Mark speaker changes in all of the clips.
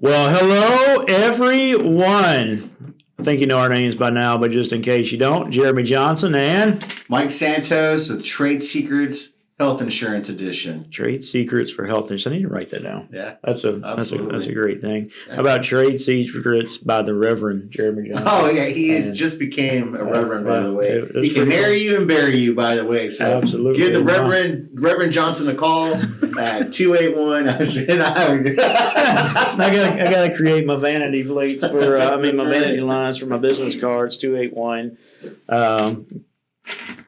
Speaker 1: Well, hello, everyone. I think you know our names by now, but just in case you don't, Jeremy Johnson and
Speaker 2: Mike Santos with Trade Secrets Health Insurance Edition.
Speaker 1: Trade Secrets for Health Insurance. I need to write that down.
Speaker 2: Yeah,
Speaker 1: that's a great thing.
Speaker 2: Yeah.
Speaker 1: How about Trade Secrets by the Reverend Jeremy Johnson?
Speaker 2: Oh yeah, just became a Reverend, by the way. He can marry you and bury you, by the way. So
Speaker 1: absolutely,
Speaker 2: give the Reverend Johnson a call at 281. I
Speaker 1: gotta create my vanity plates for vanity lines for my business cards. 281.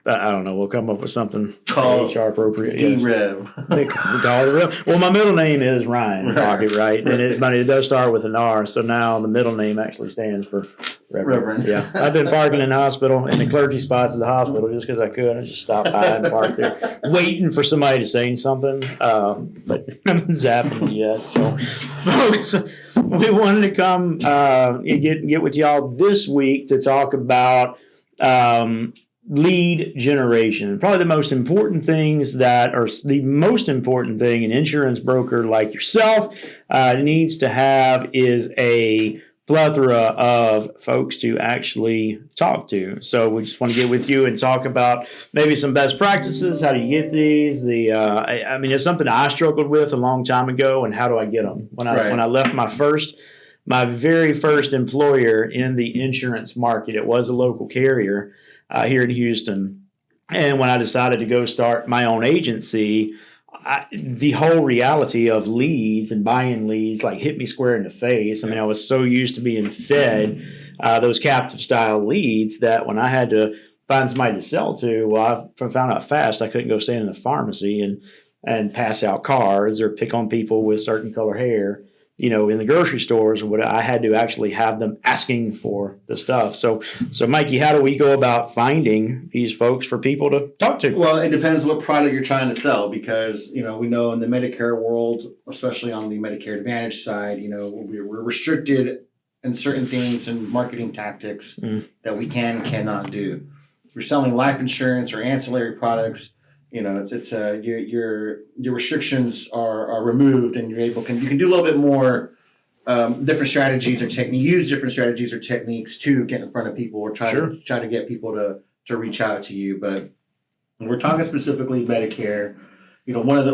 Speaker 1: I don't know. We'll come up with something HR appropriate.
Speaker 2: D-Rev.
Speaker 1: Yes. Call it Rev. Well, my middle name is Ryan Pocket, right? And it does start with an R, so now the middle name actually stands for Reverend. Yeah. I've been parking in the hospital, in the clergy spots of the hospital, just because I could. I just stopped by and parked there, waiting for somebody to say something, but nothing's happened yet. So, folks, we wanted to come get with y'all this week to talk about lead generation. Probably the most important things the most important thing an insurance broker like yourself needs to have is a plethora of folks to actually talk to. So we just want to get with you and talk about maybe some best practices. How do you get these? It's something I struggled with a long time ago, and how do I get them? When I left my very first employer in the insurance market, it was a local carrier here in Houston. And when I decided to go start my own agency, the whole reality of leads and buying leads hit me square in the face. I was so used to being fed those captive style leads that when I had to find somebody to sell to, well, I found out fast I couldn't go stand in the pharmacy and pass out cards or pick on people with certain color hair. In the grocery stores, I had to actually have them asking for the stuff. So Mikey, how do we go about finding these folks for people to talk to?
Speaker 2: Well, it depends what product you're trying to sell, because, we know in the Medicare world, especially on the Medicare Advantage side, we're restricted in certain things and marketing tactics that we cannot do. If you're selling life insurance or ancillary products, your restrictions are removed, and you can do a little bit more different strategies or use different strategies or techniques to get in front of people or try to get people to reach out to you. But when we're talking specifically Medicare, one of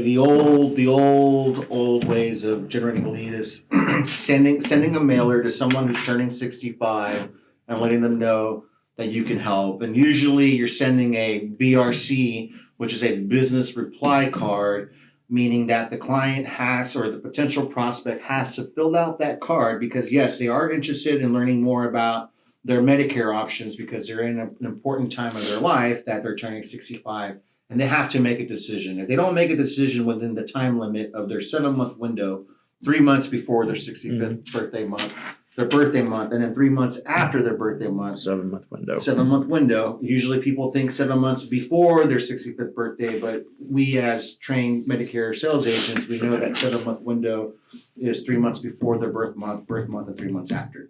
Speaker 2: the old ways of generating a lead is sending a mailer to someone who's turning 65 and letting them know that you can help. And usually you're sending a BRC, which is a business reply card, meaning that the client has, or the potential prospect has, to fill out that card because, yes, they are interested in learning more about their Medicare options because they're in an important time of their life that they're turning 65, and they have to make a decision. If they don't make a decision within the time limit of their 7-month window, 3 months before their 65th birthday month, and then 3 months after their birthday month.
Speaker 1: 7-month window.
Speaker 2: 7-month window. Usually people think 7 months before their 65th birthday, but we as trained Medicare sales agents, we know that 7-month window is 3 months before their birth month, and 3 months after.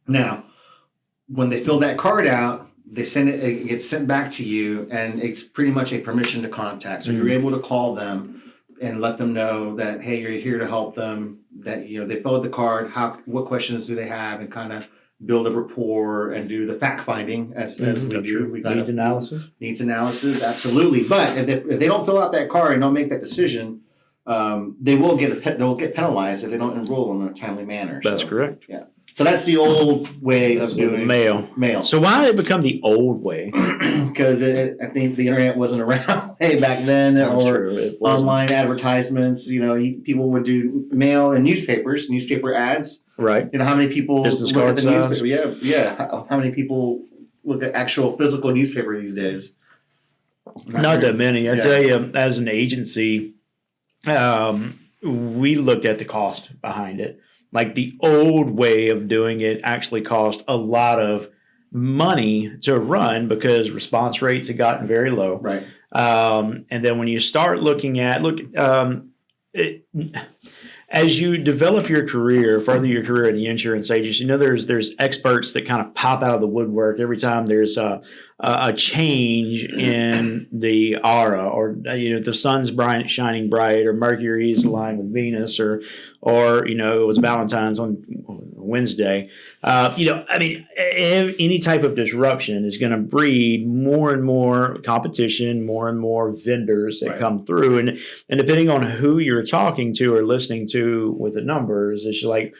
Speaker 2: Now, when they fill that card out, it gets sent back to you, and it's pretty much a permission to contact. So you're able to call them and let them know that, hey, you're here to help them, that they fill out the card, what questions do they have, and kind of build a rapport and do the fact finding as we do. We got needs analysis, absolutely. But if they don't fill out that card and don't make that decision, they'll get penalized if they don't enroll in a timely manner.
Speaker 1: That's correct.
Speaker 2: Yeah. So that's the old way of doing mail.
Speaker 1: So why did it become the old way?
Speaker 2: Because I think the internet wasn't around way back then, or online advertisements. People would do mail and newspaper ads.
Speaker 1: Right.
Speaker 2: How many people look at the
Speaker 1: size.
Speaker 2: newspaper? Yeah. How many people look at actual physical newspaper these days?
Speaker 1: Not that many. I tell you, as an agency, we looked at the cost behind it. The old way of doing it actually cost a lot of money to run because response rates had gotten very low.
Speaker 2: Right.
Speaker 1: And then when you start looking at, as you develop your career, further your career in the insurance agency, there's experts that kind of pop out of the woodwork every time there's a a change in the aura, or the sun's shining bright, or Mercury's aligned with Venus, or it was Valentine's on Wednesday. Any type of disruption is going to breed more and more competition, more and more vendors that come through, and depending on who you're talking to or listening to with the numbers, it's like,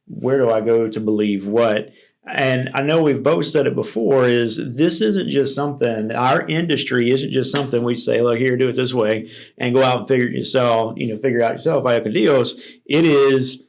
Speaker 1: where do I go to believe what? And I know we've both said it before, is this isn't just something, our industry isn't just something we say, look, here, do it this way, and go out and figure out yourself, via Dios. It is,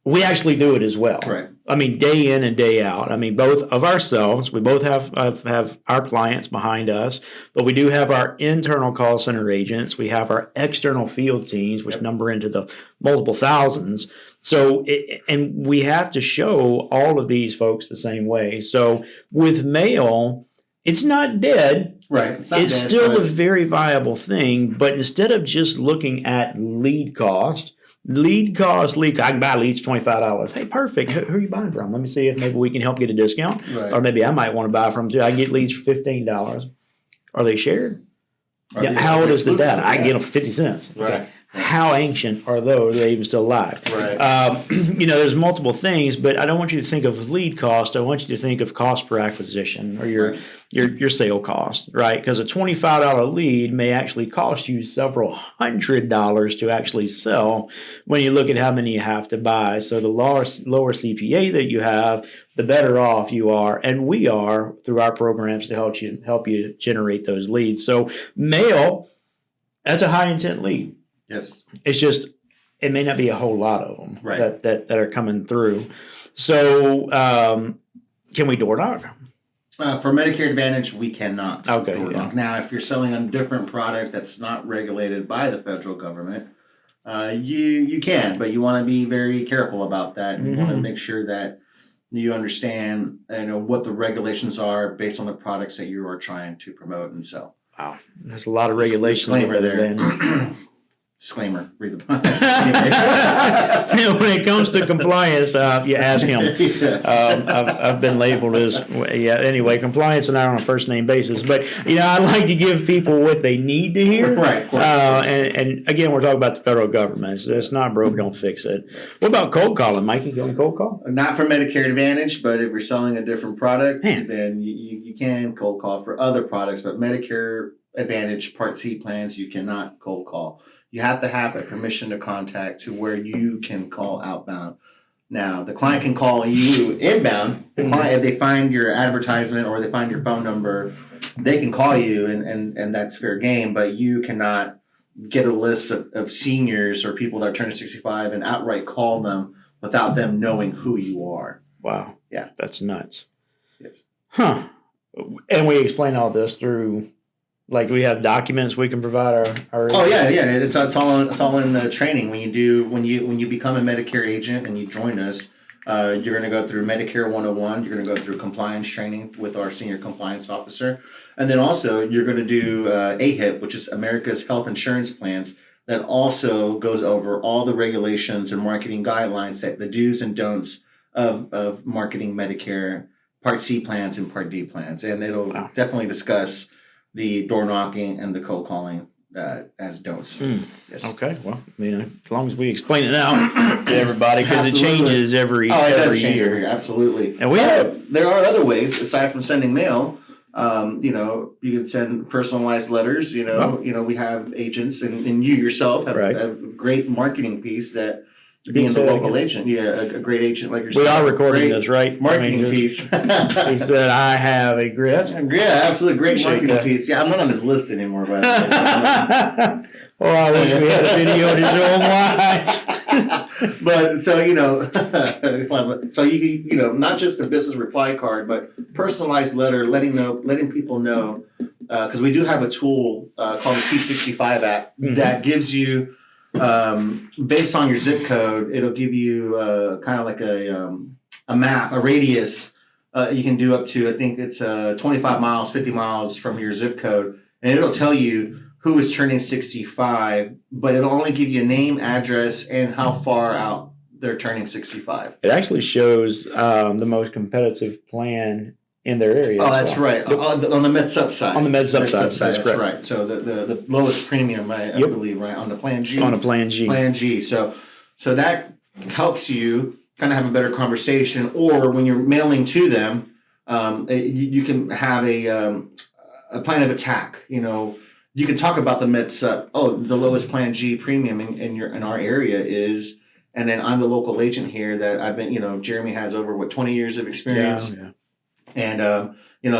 Speaker 1: we actually do it as well.
Speaker 2: Right.
Speaker 1: I mean, day in and day out. I mean, both of ourselves, we both have our clients behind us, but we do have our internal call center agents. We have our external field teams, which number into the multiple thousands. So, and we have to show all of these folks the same way. So with mail, it's not dead.
Speaker 2: Right.
Speaker 1: It's still a very viable thing, but instead of just looking at lead cost, I can buy leads $25. Hey, perfect. Who are you buying from? Let me see if maybe we can help get a discount.
Speaker 2: Right.
Speaker 1: Or maybe I might want to buy from too. I can get leads for $15. Are they shared? How old is the data? I can get them for 50 cents.
Speaker 2: Right.
Speaker 1: Okay. How ancient are those? Are they even still alive?
Speaker 2: Right.
Speaker 1: There's multiple things, but I don't want you to think of lead cost. I want you to think of cost per acquisition, or your sale cost, right? Because a $25 lead may actually cost you several $100s to actually sell when you look at how many you have to buy. So the lower CPA that you have, the better off you are, and we are through our programs to help you generate those leads. So mail, that's a high intent lead.
Speaker 2: Yes.
Speaker 1: It's just, it may not be a whole lot of them that are coming through. So can we door knock?
Speaker 2: For Medicare Advantage, we cannot
Speaker 1: door
Speaker 2: knock. Now, if you're selling a different product that's not regulated by the federal government, you can, but you want to be very careful about that. You want to make sure that you understand what the regulations are based on the products that you are trying to promote and sell.
Speaker 1: Wow. There's a lot of regulations.
Speaker 2: Disclaimer there. Disclaimer, read the podcast.
Speaker 1: When it comes to compliance, you ask him.
Speaker 2: Yes.
Speaker 1: I've been labeled as, anyway, compliance and I on a first name basis. But, I like to give people what they need to hear.
Speaker 2: Right.
Speaker 1: And again, we're talking about the federal government. So it's not broke, don't fix it. What about cold calling, Mikey? Can you cold call?
Speaker 2: Not for Medicare Advantage, but if you're selling a different product, then you can cold call for other products. But Medicare Advantage Part C plans, you cannot cold call. You have to have a permission to contact to where you can call outbound. Now, the client can call you inbound. The client, if they find your advertisement or they find your phone number, they can call you, and that's fair game. But you cannot get a list of seniors or people that are turning 65 and outright call them without them knowing who you are.
Speaker 1: Wow.
Speaker 2: Yeah.
Speaker 1: That's nuts.
Speaker 2: Yes.
Speaker 1: Huh. And we explain all this through... Like, we have documents we can provide our
Speaker 2: Oh yeah. It's all in the training. When you become a Medicare agent and you join us, you're going to go through Medicare 101. You're going to go through compliance training with our senior compliance officer, and then also you're going to do AHIP, which is America's Health Insurance Plans. That also goes over all the regulations and marketing guidelines, that the do's and don'ts of marketing Medicare Part C plans and Part D plans, and it'll definitely discuss the door knocking and the cold calling as don'ts. Yes.
Speaker 1: Okay. Well, as long as we explain it now to everybody, because it changes every year.
Speaker 2: Absolutely.
Speaker 1: And
Speaker 2: there are other ways aside from sending mail. You can send personalized letters. We have agents, and you yourself have a great marketing piece that. Being the local agent, a great agent like yourself.
Speaker 1: We are recording this, right?
Speaker 2: Marketing piece.
Speaker 1: He said, "I have a great."
Speaker 2: Absolutely great marketing piece. Yeah, I'm not on his list anymore, but.
Speaker 1: Well, I wish we had a video to show him why.
Speaker 2: But so you not just a business reply card, but personalized letter, letting people know, because we do have a tool called the T65 app that gives you. Based on your zip code, it'll give you kind of like a map, a radius. You can do up to, I think it's 25 miles, 50 miles from your zip code, and it'll tell you who is turning 65, but it'll only give you a name, address, and how far out they're turning 65.
Speaker 1: It actually shows the most competitive plan in their area.
Speaker 2: Oh, that's right. On the MedSup side.
Speaker 1: On the MedSup side.
Speaker 2: That's right. So the lowest premium, I believe, right, on the Plan G.
Speaker 1: On a Plan G.
Speaker 2: Plan G. So that helps you kind of have a better conversation, or when you're mailing to them, you can have a plan of attack. You can talk about the MedSup. Oh, the lowest Plan G premium in our area is, and then I'm the local agent here that I've been. Jeremy has over 20 years of experience.
Speaker 1: Yeah.
Speaker 2: And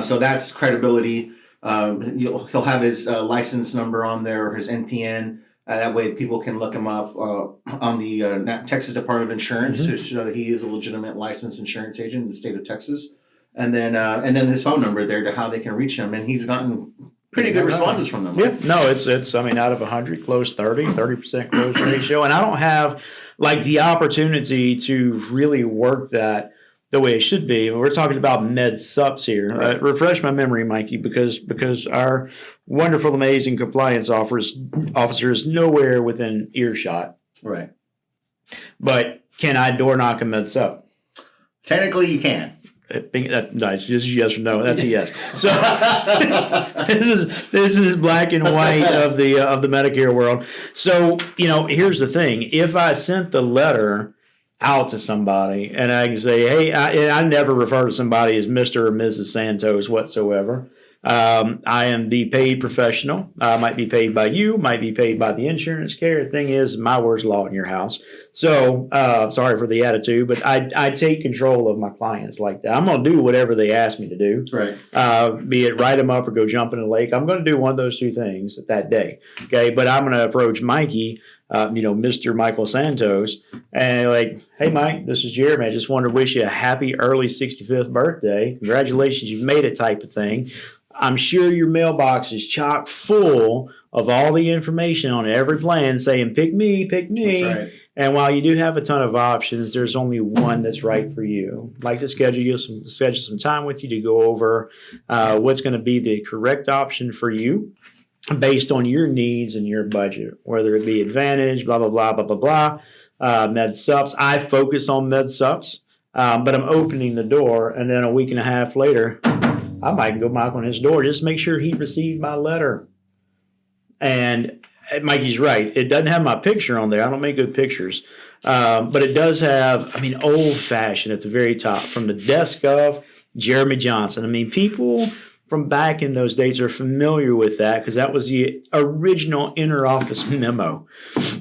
Speaker 2: so that's credibility. He'll have his license number on there, or his NPN. That way, people can look him up on the Texas Department of Insurance to show that he is a legitimate licensed insurance agent in the state of Texas. And then his phone number there to how they can reach him. And he's gotten pretty good responses from them.
Speaker 1: Yeah, no, it's out of 100, close 30% close ratio, and I don't have the opportunity to really work that the way it should be. We're talking about MedSups here.
Speaker 2: Right.
Speaker 1: Refresh my memory, Mikey, because our wonderful, amazing compliance officer is nowhere within earshot.
Speaker 2: Right.
Speaker 1: But can I door knock a MedSup?
Speaker 2: Technically, you can.
Speaker 1: Nice. Just yes or no. That's a yes. So this is black and white of the Medicare world. So here's the thing: if I sent the letter out to somebody and I can say, hey, I never refer to somebody as Mr. or Mrs. Santos whatsoever. I am the paid professional. I might be paid by you, might be paid by the insurance carrier. The thing is, my word's law in your house. So sorry for the attitude, but I take control of my clients like that. I'm going to do whatever they ask me to do.
Speaker 2: Right.
Speaker 1: Be it write them up or go jump in a lake. I'm going to do one of those two things that day. Okay. But I'm going to approach Mikey, Mr. Michael Santos, and hey, Mike, this is Jeremy. I just wanted to wish you a happy early 65th birthday. Congratulations, you've made it, type of thing. I'm sure your mailbox is chock full of all the information on every plan saying, pick me, pick me.
Speaker 2: That's right.
Speaker 1: And while you do have a ton of options, there's only one that's right for you. I'd like to schedule some time with you to go over what's going to be the correct option for you based on your needs and your budget, whether it be Advantage, blah, blah, blah, blah, blah, blah, MedSups. I focus on MedSups, but I'm opening the door, and then a week and a half later, I might go knock on his door just to make sure he received my letter. And Mikey's right. It doesn't have my picture on there. I don't make good pictures. But it does have, old-fashioned at the very top, from the desk of Jeremy Johnson. People from back in those days are familiar with that because that was the original inter-office memo.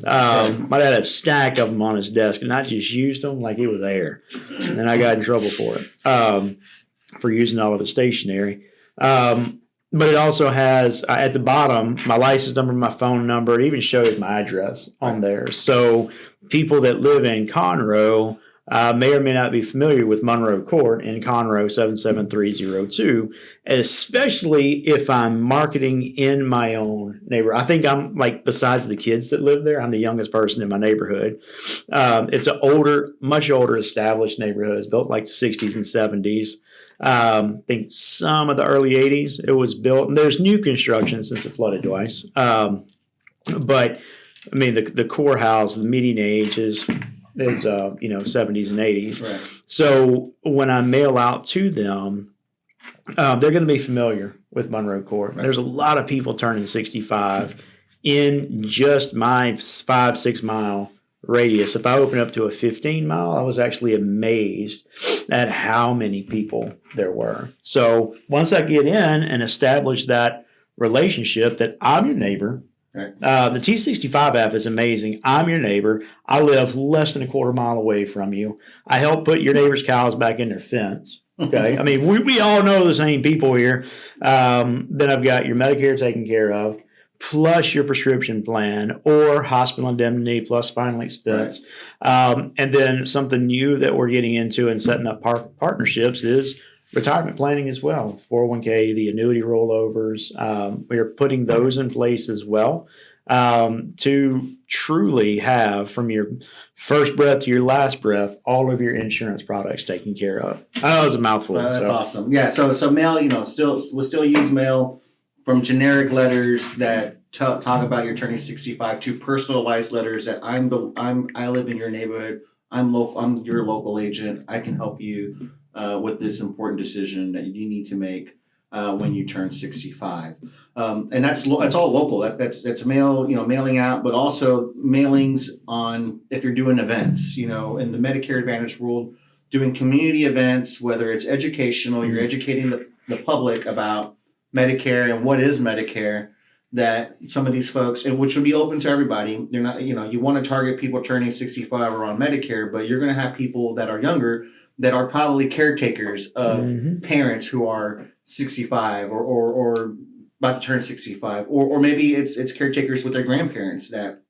Speaker 1: My dad had a stack of them on his desk, and I just used them like it was air. And I got in trouble for it. For using all of the stationery. But it also has, at the bottom, my license number, my phone number. It even shows my address on there. So people that live in Conroe may or may not be familiar with Monroe Court in Conroe 77302, especially if I'm marketing in my own neighborhood. I think I'm, besides the kids that live there, I'm the youngest person in my neighborhood. It's an much older established neighborhood. It's built like the 60s and 70s. I think some of the early 80s it was built, and there's new construction since it flooded twice. But the core house, the median age is 70s and 80s.
Speaker 2: Right.
Speaker 1: So when I mail out to them, they're going to be familiar with Monroe Court. Right. There's a lot of people turning 65 in just my 5-6 mile radius. If I open up to a 15 mile, I was actually amazed at how many people there were. So once I get in and establish that relationship that I'm your neighbor,
Speaker 2: right.
Speaker 1: The T65 app is amazing. I'm your neighbor. I live less than a quarter mile away from you. I help put your neighbor's cows back in their fence. Okay. We all know the same people here. Then I've got your Medicare taken care of, plus your prescription plan or hospital indemnity plus final expense. Right. And then something new that we're getting into and setting up partnerships is retirement planning as well. 401k, the annuity rollovers. We are putting those in place as well to truly have, from your first breath to your last breath, all of your insurance products taken care of. That was a mouthful.
Speaker 2: That's awesome. Yeah. So mail, we'll still use mail from generic letters that talk about your turning 65 to personalized letters that I live in your neighborhood. I'm your local agent. I can help you with this important decision that you need to make when you turn 65. And that's all local. That's mailing out, but also mailings on if you're doing events. In the Medicare Advantage world, doing community events, whether it's educational, you're educating the public about Medicare and what is Medicare. That some of these folks, and which would be open to everybody, they're not, you want to target people turning 65 or on Medicare, but you're going to have people that are younger that are probably caretakers of parents who are 65 or about to turn 65, or maybe it's caretakers with their grandparents that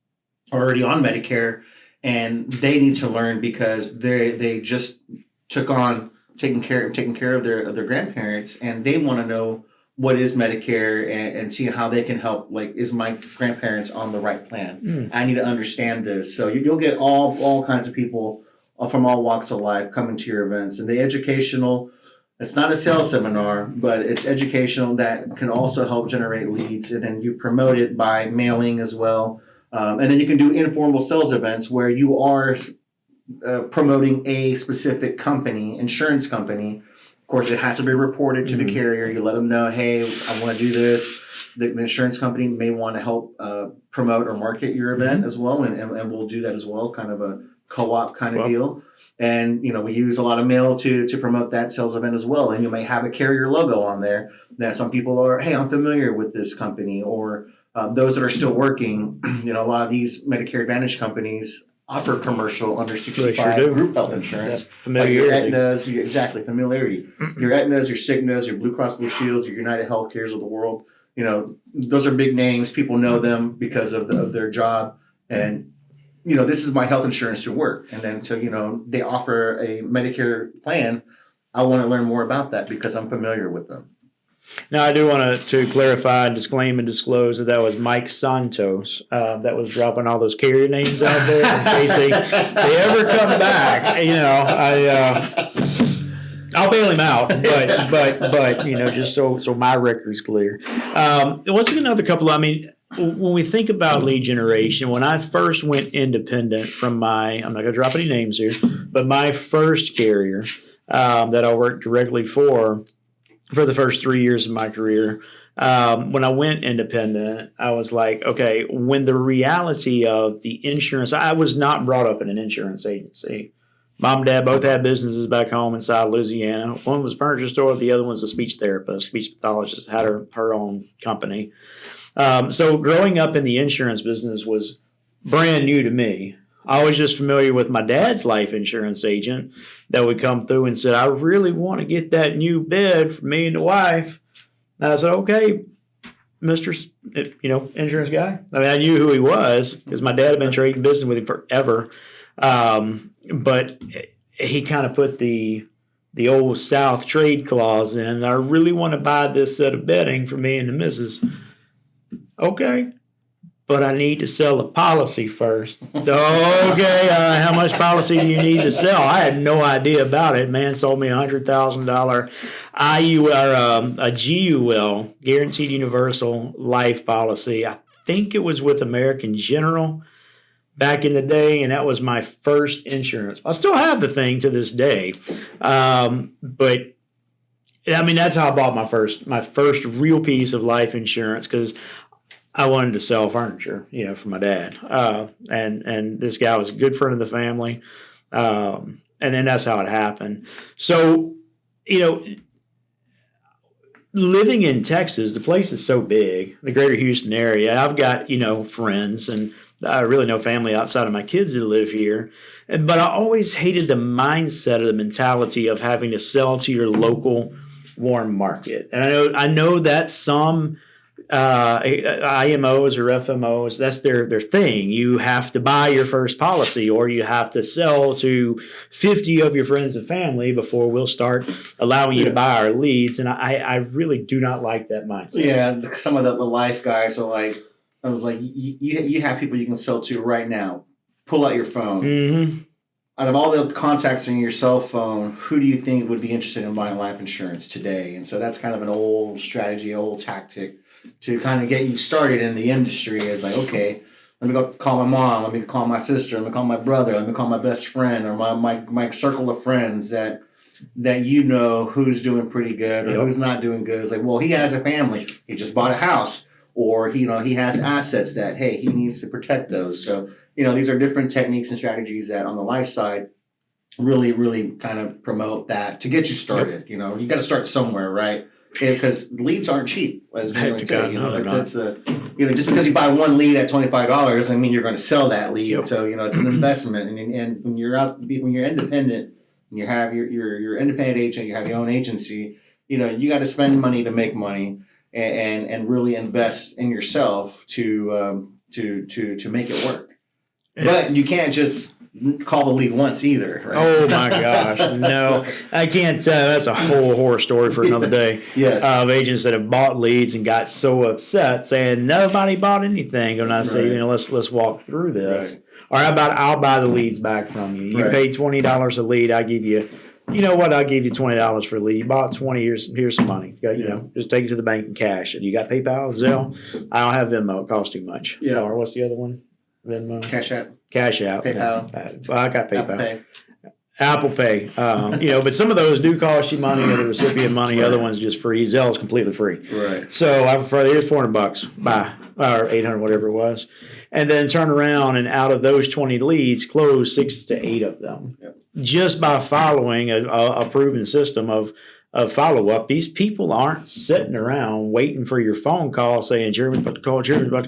Speaker 2: are already on Medicare and they need to learn because they just took on taking care of their grandparents, and they want to know what is Medicare and see how they can help. Like, is my grandparents on the right plan? I need to understand this. So you'll get all kinds of people from all walks of life coming to your events. And the educational, it's not a sales seminar, but it's educational that can also help generate leads. And then you promote it by mailing as well. And then you can do informal sales events where you are promoting a specific company, insurance company. Of course, it has to be reported to the carrier. You let them know, hey, I want to do this. The insurance company may want to help promote or market your event as well, and we'll do that as well, kind of a co-op kind of deal. And we use a lot of mail to promote that sales event as well. And you may have a carrier logo on there that some people are, hey, I'm familiar with this company, or those that are still working. A lot of these Medicare Advantage companies offer commercial under 65 group health insurance.
Speaker 1: Familiarity.
Speaker 2: Like your Aetnas, familiarity. Your Aetnas, your Cignas, your Blue Cross Blue Shields, your United Healthcares of the world. Those are big names. People know them because of their job. And, this is my health insurance to work. And then, so, they offer a Medicare plan. I want to learn more about that because I'm familiar with them.
Speaker 1: Now, I do want to clarify, disclaim, and disclose that was Mike Santos that was dropping all those carrier names out there in case they ever come back. I'll bail him out, but just so my record's clear. Let's take another couple. When we think about lead generation, when I first went independent from I'm not going to drop any names here, but my first carrier that I worked directly for the first 3 years of my career, when I went independent, I was like, okay, when the reality of the insurance, I was not brought up in an insurance agency. Mom and dad both had businesses back home inside Louisiana. One was a furniture store. The other one's a speech therapist, speech pathologist, had her own company. So growing up in the insurance business was brand new to me. I was just familiar with my dad's life insurance agent that would come through and said, I really want to get that new bed for me and the wife. And I said, okay, Mr. Insurance guy. I knew who he was because my dad had been trading business with him forever. But he kind of put the old South trade clause in. I really want to buy this set of bedding for me and the missus. Okay. But I need to sell a policy first. Okay, how much policy do you need to sell? I had no idea about it. Man sold me $100,000 a GUL, Guaranteed Universal Life Policy. I think it was with American General back in the day, and that was my first insurance. I still have the thing to this day, but that's how I bought my first real piece of life insurance because I wanted to sell furniture, for my dad. And this guy was a good friend of the family. And then that's how it happened. So, living in Texas, the place is so big, the greater Houston area. I've got, friends, and I really no family outside of my kids that live here. But I always hated the mindset or the mentality of having to sell to your local warm market. And I know that some IMOs or FMOs, that's their thing. You have to buy your first policy, or you have to sell to 50 of your friends and family before we'll start allowing you to buy our leads. And I really do not like that mindset.
Speaker 2: Yeah, some of the life guys are like, I was like, you have people you can sell to right now. Pull out your phone. Mm-hmm. Out of all the contacts in your cell phone, who do you think would be interested in buying life insurance today? And so that's kind of an old strategy, old tactic to kind of get you started in the industry. Is like, okay, let me go call my mom, let me call my sister, let me call my brother, let me call my best friend or my circle of friends that that you know who's doing pretty good or who's not doing good. It's like, well, he has a family. He just bought a house. Or, he has assets that, hey, he needs to protect those. So, these are different techniques and strategies that on the life side really, really kind of promote that to get you started. You got to start somewhere, right? Because leads aren't cheap, as you say. Just because you buy one lead at $25 doesn't mean you're going to sell that lead. Yep. So, it's an investment. And when you're independent, and you have your independent agent, you have your own agency, you got to spend money to make money. And really invest in yourself to make it work. But you can't just call the lead once either, right?
Speaker 1: Oh my gosh, no. So, I can't tell. That's a whole horror story for another day.
Speaker 2: Yes.
Speaker 1: Of agents that have bought leads and got so upset saying nobody bought anything. And I say, let's walk through this. Right. Or how about I'll buy the leads back from you. You paid $20 a lead, I give you. You know what? I'll give you $20 for a lead. You bought 20. Here's some money. Just take it to the bank and cash it. You got PayPal, Zelle? I don't have Venmo. It costs too much.
Speaker 2: Yeah.
Speaker 1: Or what's the other one? Venmo.
Speaker 2: Cash App.
Speaker 1: PayPal. Well, I got PayPal.
Speaker 2: Apple Pay.
Speaker 1: But some of those do cost you money, or the recipient money. Right. Other ones just free. Zelle is completely free.
Speaker 2: Right.
Speaker 1: So I prefer here's $400. Buy or $800, whatever it was, and then turn around and out of those 20 leads, close 6 to 8 of them. Yep. Just by following a proven system of follow-up. These people aren't sitting around waiting for your phone call saying, Jeremy's about to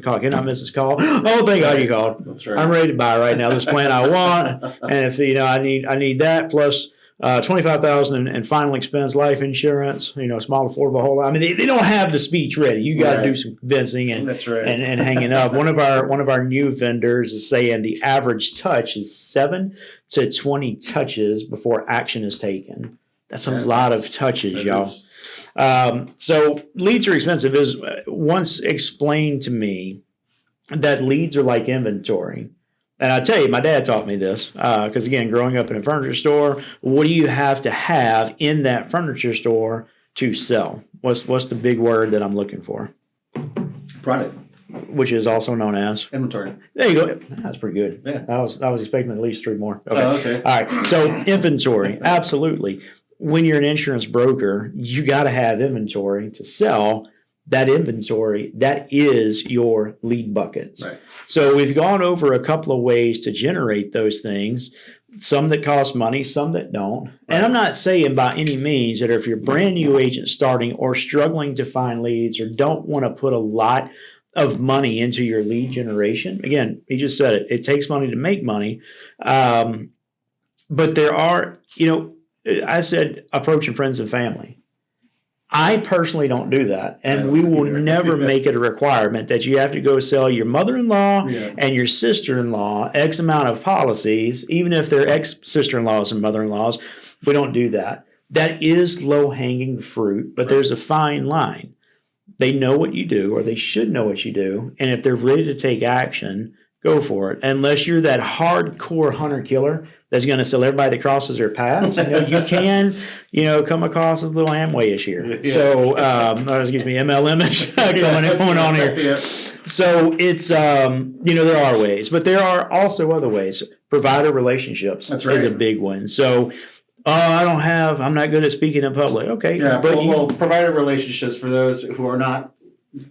Speaker 1: call, Can I miss this call? Oh, thank God you called.
Speaker 2: That's right.
Speaker 1: I'm ready to buy right now. This plan I want. And if, I need that plus $25,000 in final expense life insurance, small affordable whole lot. I mean, they don't have the speech ready. You got to do some convincing and
Speaker 2: That's right.
Speaker 1: and hanging up. One of our new vendors is saying the average touch is 7 to 20 touches before action is taken. That's a lot of touches, y'all. So leads are expensive. Is once explained to me that leads are like inventory. And I tell you, my dad taught me this because, again, growing up in a furniture store, what do you have to have in that furniture store to sell? What's the big word that I'm looking for?
Speaker 2: Product.
Speaker 1: Which is also known as?
Speaker 2: Inventory.
Speaker 1: There you go. That's pretty good.
Speaker 2: Yeah.
Speaker 1: I was expecting at least 3 more. Okay.
Speaker 2: Oh, okay.
Speaker 1: All right. So inventory, absolutely. When you're an insurance broker, you got to have inventory to sell. That inventory, that is your lead buckets.
Speaker 2: Right.
Speaker 1: So we've gone over a couple of ways to generate those things, some that cost money, some that don't. Right. And I'm not saying by any means that if you're a brand new agent starting or struggling to find leads or don't want to put a lot of money into your lead generation, again, he just said it takes money to make money. But there are, I said approaching friends and family. I personally don't do that, and we will never make it a requirement that you have to go sell your mother-in-law and your sister-in-law X amount of policies, even if they're ex-sister-in-laws and mother-in-laws. We don't do that. That is low-hanging fruit, but there's a fine line. They know what you do, or they should know what you do, and if they're ready to take action, go for it. Unless you're that hardcore hunter-killer that's going to sell everybody that crosses their paths. You can, come across as a little Amway-ish here. Yeah, so, MLM-ish going on here. Yeah. So it's, there are ways, but there are also other ways. Provider relationships is a big one. So, I'm not good at speaking in public. Okay.
Speaker 2: Yeah, provider relationships, for those who are not,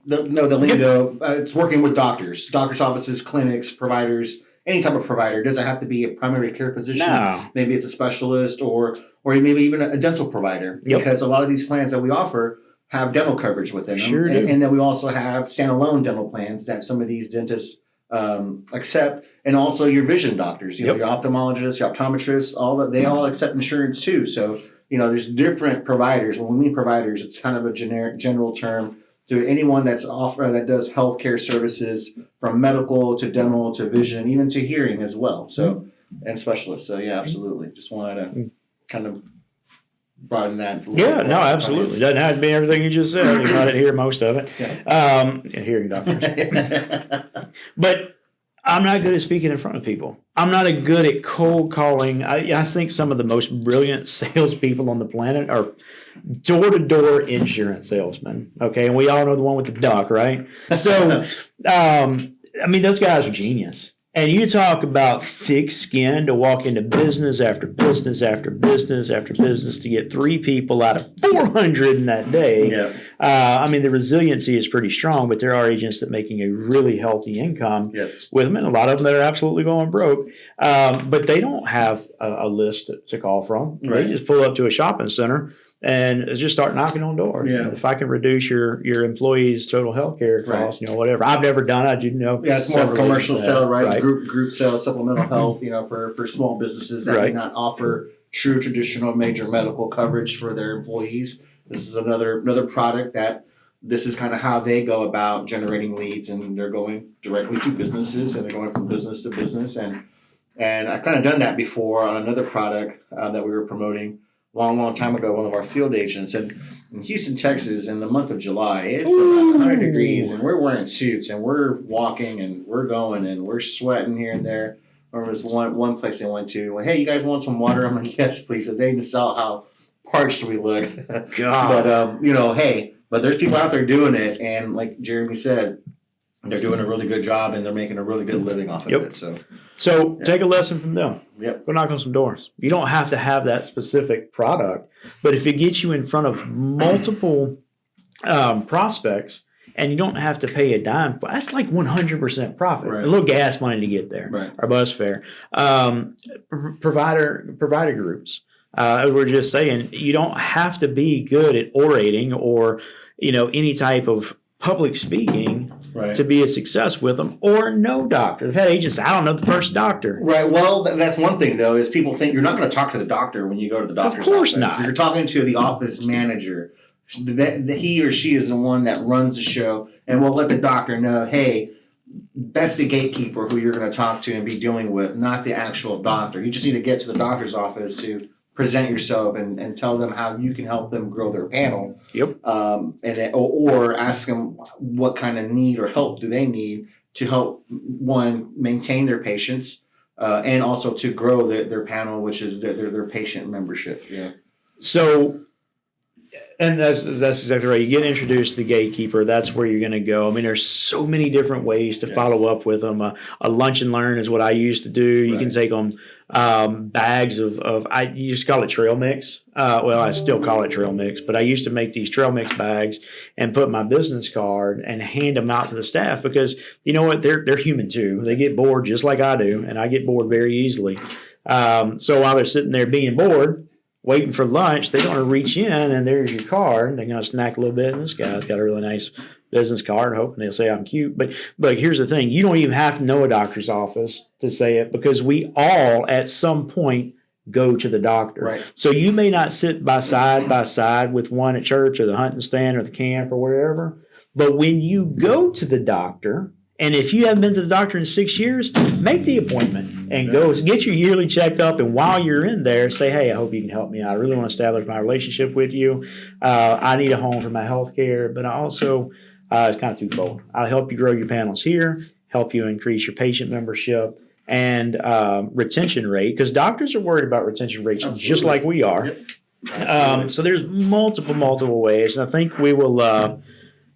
Speaker 2: the lingo, it's working with doctors, offices, clinics, providers. Any type of provider. It doesn't have to be a primary care physician. No. Maybe it's a specialist or maybe even a dental provider. Yep. Because a lot of these plans that we offer have dental coverage within them.
Speaker 1: Sure do.
Speaker 2: And then we also have standalone dental plans that some of these dentists accept. And also your vision doctors, your ophthalmologists, your optometrists, they all accept insurance too. So, there's different providers. When we mean providers, it's kind of a general term to anyone that does healthcare services, from medical to dental to vision, even to hearing as well. So, and specialists. So, yeah, absolutely. Just wanted to kind of broaden that.
Speaker 1: Yeah, no, absolutely. Doesn't have to be everything you just said. You might hear most of it. Yeah. Hearing doctors. But I'm not good at speaking in front of people. I'm not good at cold calling. I think some of the most brilliant salespeople on the planet are door-to-door insurance salesmen. Okay, and we all know the one with the duck, right? So, those guys are genius. And you talk about thick skin to walk into business after business after business after business to get 3 people out of 400 in that day.
Speaker 2: Yeah.
Speaker 1: I mean, the resiliency is pretty strong, but there are agents that making a really healthy income
Speaker 2: Yes.
Speaker 1: with them, and a lot of them that are absolutely going broke. But they don't have a list to call from.
Speaker 2: Right.
Speaker 1: They just pull up to a shopping center and just start knocking on doors.
Speaker 2: Yeah.
Speaker 1: If I can reduce your employees' total health care costs, whatever. I've never done it.
Speaker 2: Yeah, it's more of a commercial sell, right?
Speaker 1: Right.
Speaker 2: Group sell, supplemental health, for small businesses that may not offer true traditional major medical coverage for their employees. This is another product that this is kind of how they go about generating leads, and they're going directly to businesses, and they're going from business to business. And I've kind of done that before on another product that we were promoting long time ago, one of our field agents. And in Houston, Texas, in the month of July, it's about 100 degrees, and we're wearing suits, and we're walking, and we're going, and we're sweating here and there. There was one place I went to, hey, you guys want some water? I'm like, yes, please. They even saw how parched we look.
Speaker 1: God.
Speaker 2: But, hey, but there's people out there doing it, and like Jeremy said, they're doing a really good job, and they're making a really good living off of it.
Speaker 1: So take a lesson from them.
Speaker 2: Yep.
Speaker 1: Go knock on some doors. You don't have to have that specific product, but if it gets you in front of multiple prospects, and you don't have to pay a dime, that's like 100% profit.
Speaker 2: Right.
Speaker 1: A little gas money to get there,
Speaker 2: Right.
Speaker 1: or bus fare. Provider groups. We're just saying you don't have to be good at orating or any type of public speaking to be a success with them, or no doctor. I've had agents, I don't know the first doctor.
Speaker 2: Right. Well, that's one thing, though, is people think you're not going to talk to the doctor when you go to the doctor's office.
Speaker 1: Of course not.
Speaker 2: You're talking to the office manager. He or she is the one that runs the show, and will let the doctor know, hey, that's the gatekeeper who you're going to talk to and be dealing with, not the actual doctor. You just need to get to the doctor's office to present yourself and tell them how you can help them grow their panel.
Speaker 1: Yep.
Speaker 2: Or ask them what kind of need or help do they need to help, one, maintain their patients, and also to grow their panel, which is their patient membership. Yeah.
Speaker 1: So, and that's exactly right. You get introduced to the gatekeeper. That's where you're going to go. I mean, there's so many different ways to follow up with them. A lunch and learn is what I used to do. You can take them bags of I used to call it trail mix. Well, I still call it trail mix, but I used to make these trail mix bags and put my business card and hand them out to the staff, because you know what? They're human too. They get bored just like I do, and I get bored very easily. So while they're sitting there being bored, waiting for lunch, they're going to reach in, and there's your card, and they're going to snack a little bit, and this guy's got a really nice business card, hoping they'll say I'm cute. But here's the thing. You don't even have to know a doctor's office to say it, because we all, at some point, go to the doctor.
Speaker 2: Right.
Speaker 1: So you may not sit by side with one at church or the hunting stand or the camp or wherever, but when you go to the doctor, and if you haven't been to the doctor in 6 years, make the appointment and go get your yearly checkup. And while you're in there, say, hey, I hope you can help me out. I really want to establish my relationship with you. I need a home for my health care, but I also, it's kind of twofold. I'll help you grow your panels here, help you increase your patient membership and retention rate, because doctors are worried about retention rates just like we are. Yep. So there's multiple ways. And I think we will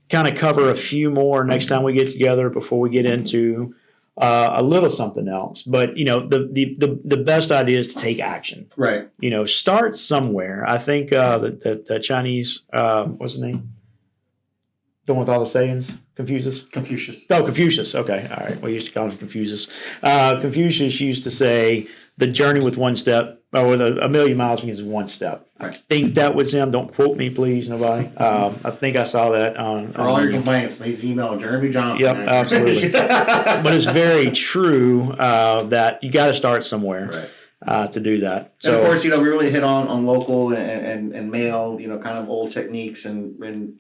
Speaker 1: kind of cover a few more next time we get together before we get into a little something else. But the best idea is to take action.
Speaker 2: Right.
Speaker 1: Start somewhere. I think the Chinese, what's the name? The one with all the sayings? Confucius. Oh, Confucius. Okay. All right. We used to call him Confucius. Confucius used to say, the journey with one step, or with a million miles begins with one step.
Speaker 2: Right.
Speaker 1: I think that was him. Don't quote me, please, nobody. I think I saw that on.
Speaker 2: For all your complaints, please email Jeremy Johnson.
Speaker 1: Yep, absolutely. But it's very true that you got to start somewhere. Right. To do that.
Speaker 2: So, and of course, we really hit on local and mail, kind of old techniques and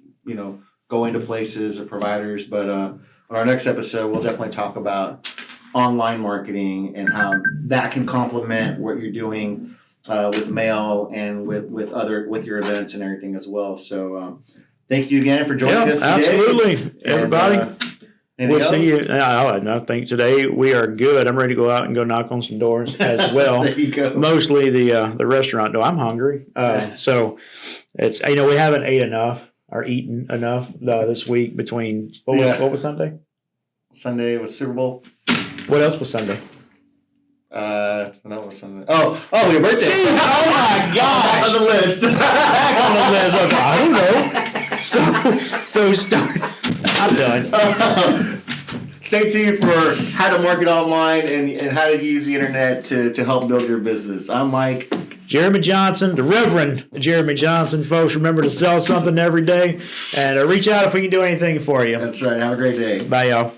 Speaker 2: going to places or providers. But on our next episode, we'll definitely talk about online marketing and how that can complement what you're doing with mail and with your events and everything as well. So thank you again for joining us today.
Speaker 1: Absolutely. Everybody. We'll see you. I think today we are good. I'm ready to go out and go knock on some doors as well.
Speaker 2: There you go.
Speaker 1: Mostly the restaurant door. I'm hungry. So it's, we haven't eaten enough this week between, what was Sunday?
Speaker 2: Sunday was Super Bowl.
Speaker 1: What else was Sunday?
Speaker 2: No, it was Sunday. Oh, your birthday.
Speaker 1: Jeez, oh my gosh.
Speaker 2: On the list.
Speaker 1: Back on the list. I don't know. So start. I'm done.
Speaker 2: Stay tuned for how to market online and how to use the internet to help build your business. I'm Mike.
Speaker 1: Jeremy Johnson, the Reverend Jeremy Johnson. Folks, remember to sell something every day and reach out if we can do anything for you.
Speaker 2: That's right. Have a great day.
Speaker 1: Bye, y'all.